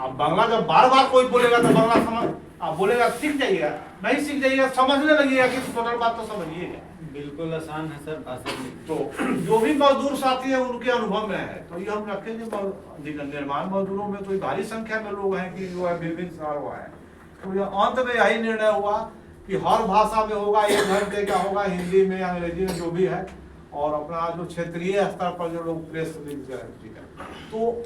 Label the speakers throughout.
Speaker 1: अब बांग्ला जब बार बार कोई बोलेगा तो बांग्ला समझ, आप बोलेगा सीख जाइएगा, नहीं सीख जाइएगा समझने लगिएगा कि टोटल बात तो समझिएगा।
Speaker 2: बिल्कुल आसान है सर भाषा में।
Speaker 1: तो जो भी मजदूर साथी है उनके अनुभव में है, तो ये हम रखेंगे। निर्माण मजदूरों में तो भारी संख्या में लोग हैं कि जो है विभिन्न शहर हुआ है। तो ये अंत में यही निर्णय हुआ कि हर भाषा में होगा, 1 घंटे का होगा, हिंदी में अंग्रेजी में जो भी है, और अपना जो क्षेत्रीय स्तर पर जो लोग प्रेस रिलीज है, तो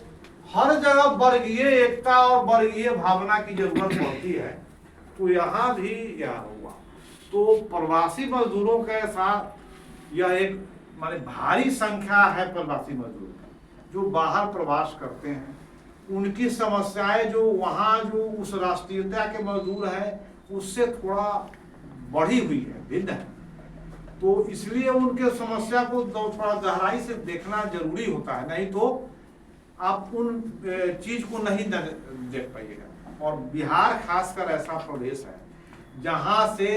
Speaker 1: हर जगह वर्गीय एकता और वर्गीय भावना की जरूरत पड़ती है। तो यहाँ भी यह हुआ। तो प्रवासी मजदूरों के साथ यह एक माने भारी संख्या है प्रवासी मजदूर जो बाहर प्रवास करते हैं, उनकी समस्याएं जो वहाँ जो उस राष्ट्रीयता के मजदूर है उससे थोड़ा बढ़ी हुई है, भिन्न है। तो इसलिए उनके समस्या को थोड़ा गहराई से देखना जरूरी होता है, नहीं तो आप उन चीज को नहीं देख पाइएगा। और बिहार खासकर ऐसा प्रदेश है जहाँ से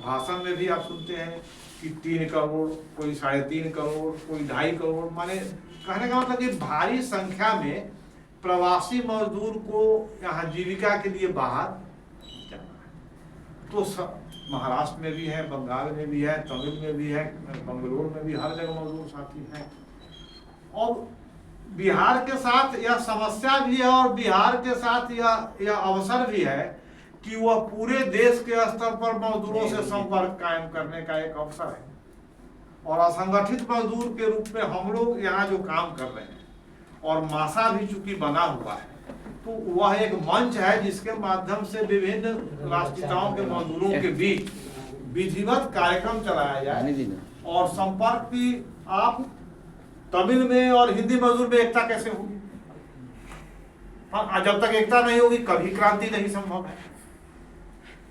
Speaker 1: भाषण में भी आप सुनते हैं कि 3 करोड़, कोई 3.5 करोड़, कोई 2.5 करोड़, माने कहने का मतलब कि भारी संख्या में प्रवासी मजदूर को यहाँ जीविका के लिए बाहर जाना है। तो महाराष्ट्र में भी है, बंगाल में भी है, तमिल में भी है, बंगलोर में भी, हर जगह मजदूर साथी हैं। और बिहार के साथ यह समस्या भी है और बिहार के साथ यह अवसर भी है कि वह पूरे देश के स्तर पर मजदूरों से संपर्क कायम करने का एक अवसर है। और असंगठित मजदूर के रूप में हम लोग यहाँ जो काम कर रहे हैं, और मासा भी चूंकि बना हुआ है, तो वह एक मंच है जिसके माध्यम से विभिन्न राष्ट्रीयताओं के मजदूरों के बीच विधिवत कार्यक्रम चलाया जाए। और संपर्क की आप तमिल में और हिंदी मजदूर में एकता कैसे होगी? हाँ, जब तक एकता नहीं होगी कभी क्रांति नहीं संभव है।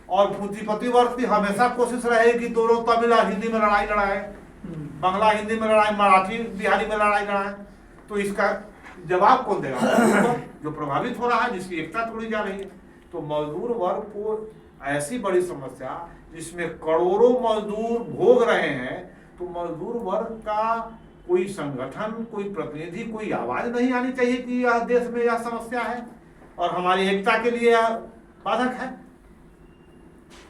Speaker 1: और पूंजीपति वर्ग की हमेशा कोशिश रहेगी कि दोनों तमिल और हिंदी में लड़ाई लड़ाए, बांग्ला हिंदी में लड़ाई, मराठी बिहारी में लड़ाई लड़ाए। तो इसका जवाब कौन देगा? जो प्रभावित हो रहा है, जिसकी एकता तोड़ी जा रही है। तो मजदूर वर्ग को ऐसी बड़ी समस्या जिसमें करोड़ों मजदूर भोग रहे हैं, तो मजदूर वर्ग का कोई संगठन, कोई प्रतिनिधि, कोई आवाज नहीं आनी चाहिए कि यह देश में यह समस्या है और हमारी एकता के लिए यह बाधक है।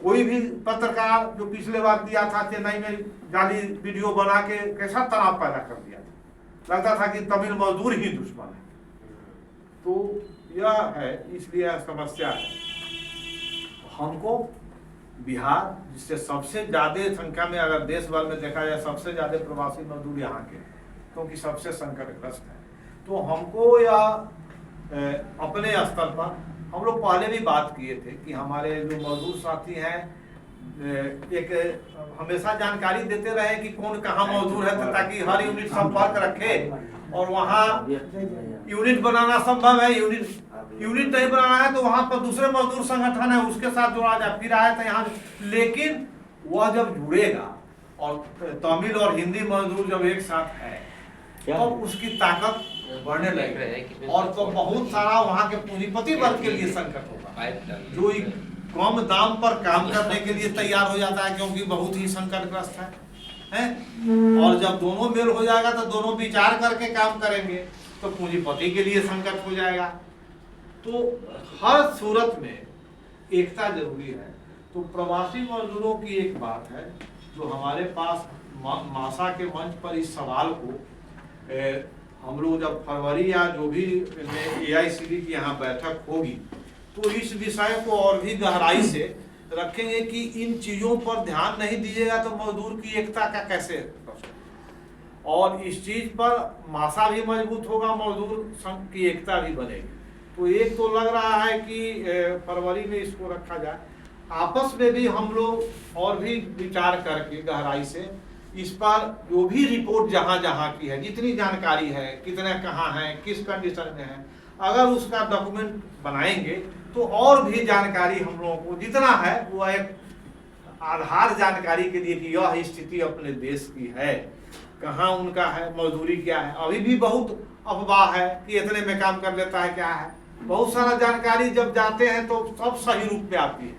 Speaker 1: कोई भी पत्रकार जो पिछले बार दिया था चेन्नई में जाली वीडियो बना के कैसा तनाव पैदा कर दिया था, लगता था कि तमिल मजदूर ही दुश्मन है। तो यह है, इसलिए समस्या है। हमको बिहार, जिससे सबसे ज्यादा संख्या में अगर देश भर में देखा जाए सबसे ज्यादा प्रवासी मजदूर यहाँ के, क्योंकि सबसे संकटग्रस्त है, तो हमको यह अपने स्तर पर हम लोग पहले भी बात किए थे कि हमारे जो मजदूर साथी हैं एक हमेशा जानकारी देते रहे कि कौन कहाँ मजदूर है, ताकि हर यूनिट संपर्क रखे। और वहाँ यूनिट बनाना संभव है, यूनिट नहीं बनाना है तो वहाँ पर दूसरे मजदूर संगठन है उसके साथ जोड़ा जाए, फिर आए तो यहाँ। लेकिन वह जब जुड़ेगा और तमिल और हिंदी मजदूर जब एक साथ है तो उसकी ताकत बढ़ने लगेगी। और तो बहुत सारा वहाँ के पूंजीपति वर्ग के लिए संकट होगा, जो कम दाम पर काम करने के लिए तैयार हो जाता है, क्योंकि बहुत ही संकटग्रस्त है। और जब दोनों मेल हो जाएगा तो दोनों विचार करके काम करेंगे, तो पूंजीपति के लिए संकट हो जाएगा। तो हर सूरत में एकता जरूरी है। तो प्रवासी मजदूरों की एक बात है जो हमारे पास मासा के मंच पर इस सवाल को हम लोग जब फरवरी या जो भी AICD की यहाँ बैठक होगी तो इस विषय को और भी गहराई से रखेंगे कि इन चीजों पर ध्यान नहीं दीजिएगा तो मजदूर की एकता का कैसे, और इस चीज पर मासा भी मजबूत होगा, मजदूर संघ की एकता भी बनेगी। तो एक तो लग रहा है कि फरवरी में इसको रखा जाए, आपस में भी हम लोग और भी विचार करके गहराई से इस पर जो भी रिपोर्ट जहां जहां की है, जितनी जानकारी है, कितने कहाँ है, किस कंडीशन में है, अगर उसका डॉक्यूमेंट बनाएंगे तो और भी जानकारी हम लोगों को जितना है वो एक आधार जानकारी के लिए कि यह स्थिति अपने देश की है, कहाँ उनका है, मजदूरी क्या है। अभी भी बहुत अफवाह है कि इतने में काम कर लेता है, क्या है, बहुत सारा जानकारी जब जाते हैं तो सब सही रूप में आती है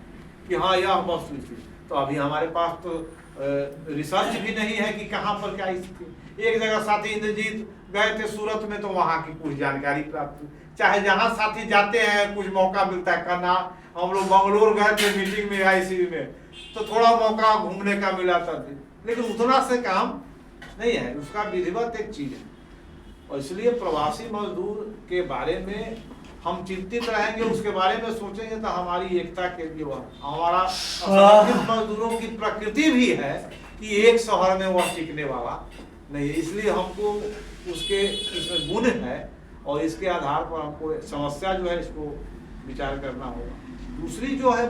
Speaker 1: कि हाँ यह वस्तु। तो अभी हमारे पास तो रिसर्च भी नहीं है कि कहाँ पर क्या स्थिति। एक जगह साथी इंद्रजीत गए थे सूरत में, तो वहाँ की कुछ जानकारी प्राप्त हुई, चाहे जहाँ साथी जाते हैं कुछ मौका मिलता है करना। हम लोग बंगलोर गए थे मीटिंग में ICU में, तो थोड़ा मौका घूमने का मिला था, लेकिन उतना से काम नहीं है, उसका विधिवत एक चीज है। और इसलिए प्रवासी मजदूर के बारे में हम चिंतित रहेंगे, उसके बारे में सोचेंगे तो हमारी एकता के लिए हमारा असंगठित मजदूरों की प्रकृति भी है कि एक शहर में वह टिकने वाला नहीं है। इसलिए हमको उसके इसमें गुण है और इसके आधार पर हमको समस्या जो है इसको विचार करना होगा। दूसरी जो है